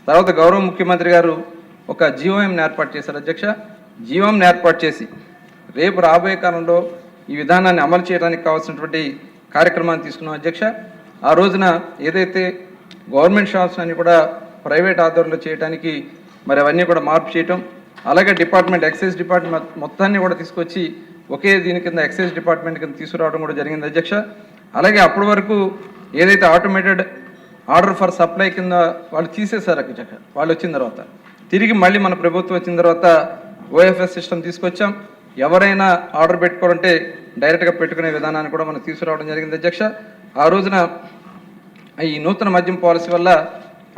తర్వాత గౌరవ ముఖ్యమంత్రి గారు ఒక జీవోఎంని ఏర్పాటు చేశారు అధ్యక్ష. జీవోఎంని ఏర్పాటు చేసి రేపు రాబోయే కాలంలో ఈ విధానాన్ని అమలు చేయడానికి కావాల్సినటువంటి కార్యక్రమాన్ని తీసుకున్నాం అధ్యక్ష. ఆ రోజున ఏదైతే గవర్నమెంట్ షాప్స్ అన్ని కూడా ప్రైవేట్ ఆధ్వర్యంలో చేయడానికి మరి అవన్నీ కూడా మార్పు చేయటం, అలాగే ఎక్సైజ్ డిపార్ట్మెంట్ మొత్తాన్ని కూడా తీసుకొచ్చి ఒకే దీని కింద ఎక్సైజ్ డిపార్ట్మెంట్ కింద తీసుకురావడం కూడా జరిగింది అధ్యక్ష. అలాగే అప్పటి వరకు ఏదైతే ఆటోమేటెడ్ ఆర్డర్ ఫర్ సప్లై కింద వాళ్ళు తీసేశారు అధ్యక్ష. వాళ్ళు వచ్చిన తర్వాత తిరిగి మళ్ళీ మన ప్రభుత్వం వచ్చిన తర్వాత ఓఎఫ్ఎస్ సిస్టమ్ తీసుకొచ్చాం. ఎవరైనా ఆర్డర్ పెట్టుకోవాలంటే డైరెక్ట్గా పెట్టుకునే విధానాన్ని కూడా మనం తీసుకురావడం జరిగింది అధ్యక్ష. ఆ రోజున ఈ నూతన మద్యం పాలసీ వల్ల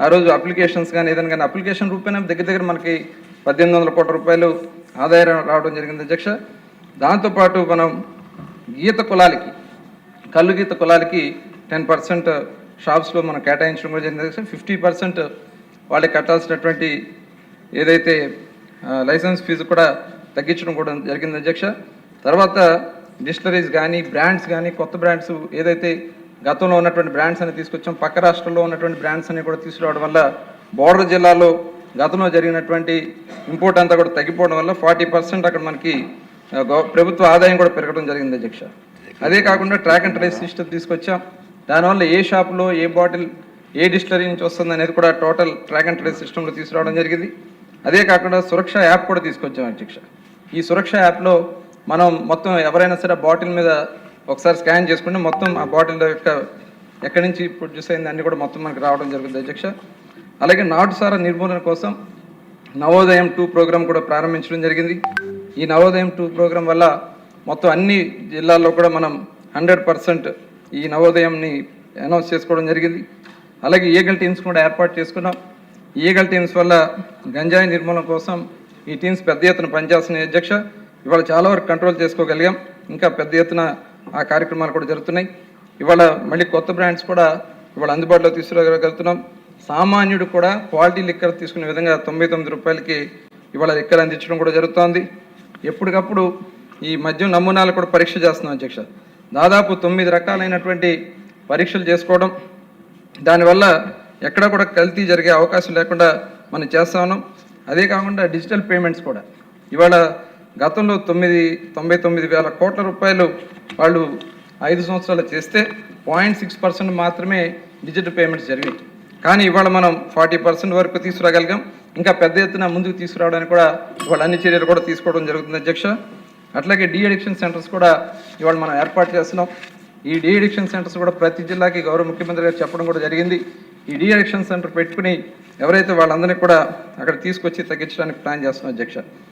ఆ రోజు అప్లికేషన్స్ కానీ ఏదైనా కానీ అప్లికేషన్ రూపేనా దగ్గర మనకి 1800 కోట్ల రూపాయలు ఆదాయం రావడం జరిగింది అధ్యక్ష. దాంతోపాటు మనం కళ్ళు గీత కులాలకి 10% షాప్స్లో మనం కేటాయించడం కూడా జరిగింది అధ్యక్ష. 50% వాళ్ళకి కట్టాల్సినటువంటి ఏదైతే లైసెన్స్ ఫీజు కూడా తగ్గించడం కూడా జరిగింది అధ్యక్ష. తర్వాత డిస్టిలరీస్ కానీ బ్రాండ్స్ కానీ కొత్త బ్రాండ్స్ ఏదైతే గతంలో ఉన్నటువంటి బ్రాండ్స్ అని తీసుకొచ్చాం, పక్క రాష్ట్రంలో ఉన్నటువంటి బ్రాండ్స్ అన్ని కూడా తీసుకురావడం వల్ల బోర్డర్ జిల్లాలో గతంలో జరిగినటువంటి ఇంపోర్ట్ అంతా కూడా తగ్గిపోవడం వల్ల 40% అక్కడ మనకి ప్రభుత్వ ఆదాయం కూడా పెరగడం జరిగింది అధ్యక్ష. అదే కాకుండా ట్రాక్ అండ్ ట్రేస్ సిస్టమ్ తీసుకొచ్చాం. దానివల్ల ఏ షాప్లో ఏ బాటిల్ ఏ డిస్టిలరీ నుంచి వస్తుంది అనేది కూడా టోటల్ ట్రాక్ అండ్ ట్రేస్ సిస్టంలో తీసుకురావడం జరిగింది. అదే కాకుండా సురక్ష యాప్ కూడా తీసుకొచ్చాం అధ్యక్ష. ఈ సురక్ష యాప్లో మనం మొత్తం ఎవరైనా సరే బాటిల్ మీద ఒకసారి స్కాన్ చేసుకుంటే మొత్తం ఆ బాటిల్ యొక్క ఎక్కడి నుంచి ప్రొడ్యూస్ అయింది అన్నీ కూడా మొత్తం మనకు రావడం జరుగుతుంది అధ్యక్ష. అలాగే నాటుసారా నిర్మూలన కోసం నవోదయం 2 ప్రోగ్రాం కూడా ప్రారంభించడం జరిగింది. ఈ నవోదయం 2 ప్రోగ్రాం వల్ల మొత్తం అన్ని జిల్లాల్లో కూడా మనం 100% ఈ నవోదయంని అనౌన్స్ చేసుకోవడం జరిగింది. అలాగే ఈగల్ టీమ్స్ కూడా ఏర్పాటు చేసుకున్నాం. ఈగల్ టీమ్స్ వల్ల గంజాయి నిర్మూలన కోసం ఈ టీమ్స్ పెద్ద ఎత్తున పనిచేస్తున్నాయి అధ్యక్ష. ఇవాళ చాలా వరకు కంట్రోల్ చేసుకోగలిగాం. ఇంకా పెద్ద ఎత్తున ఆ కార్యక్రమాలు కూడా జరుగుతున్నాయి. ఇవాళ మళ్ళీ కొత్త బ్రాండ్స్ కూడా ఇవాళ అందుబాటులో తీసుకురాగలుగుతున్నాం. సామాన్యుడు కూడా క్వాలిటీ లిక్కర్ తీసుకునే విధంగా 99 రూపాయలకి ఇవాళ లిక్కర్ అందించడం కూడా జరుగుతోంది. ఎప్పటికప్పుడు ఈ మద్యం నమూనాలు కూడా పరీక్ష చేస్తున్నాం అధ్యక్ష. దాదాపు 9 రకాలైనటువంటి పరీక్షలు చేసుకోవడం, దానివల్ల ఎక్కడ కూడా కల్తీ జరిగే అవకాశం లేకుండా మనం చేస్తా ఉన్నాం. అదే కాకుండా డిజిటల్ పేమెంట్స్ కూడా ఇవాళ గతంలో 99,000 కోట్ల రూపాయలు వాళ్ళు 5 సంవత్సరాలు చేస్తే 0.6% మాత్రమే డిజిటల్ పేమెంట్స్ జరిగాయి. కానీ ఇవాళ మనం 40% వరకు తీసుకురాగలిగాం. ఇంకా పెద్ద ఎత్తున ముందుకు తీసుకురావడానికి కూడా ఇవాళ అన్ని చర్యలు కూడా తీసుకోవడం జరుగుతుంది అధ్యక్ష. అట్లాగే డీ అడిక్షన్ సెంటర్స్ కూడా ఇవాళ మనం ఏర్పాటు చేస్తున్నాం. ఈ డీ అడిక్షన్ సెంటర్స్ కూడా ప్రతి జిల్లాకి గౌరవ ముఖ్యమంత్రి గారు చెప్పడం కూడా జరిగింది. ఈ డీ అడిక్షన్ సెంటర్ పెట్టుకుని ఎవరైతే వాళ్ళందరినీ కూడా అక్కడ తీసుకొచ్చి తగ్గించడానికి ప్లాన్ చేస్తున్నాం అధ్యక్ష.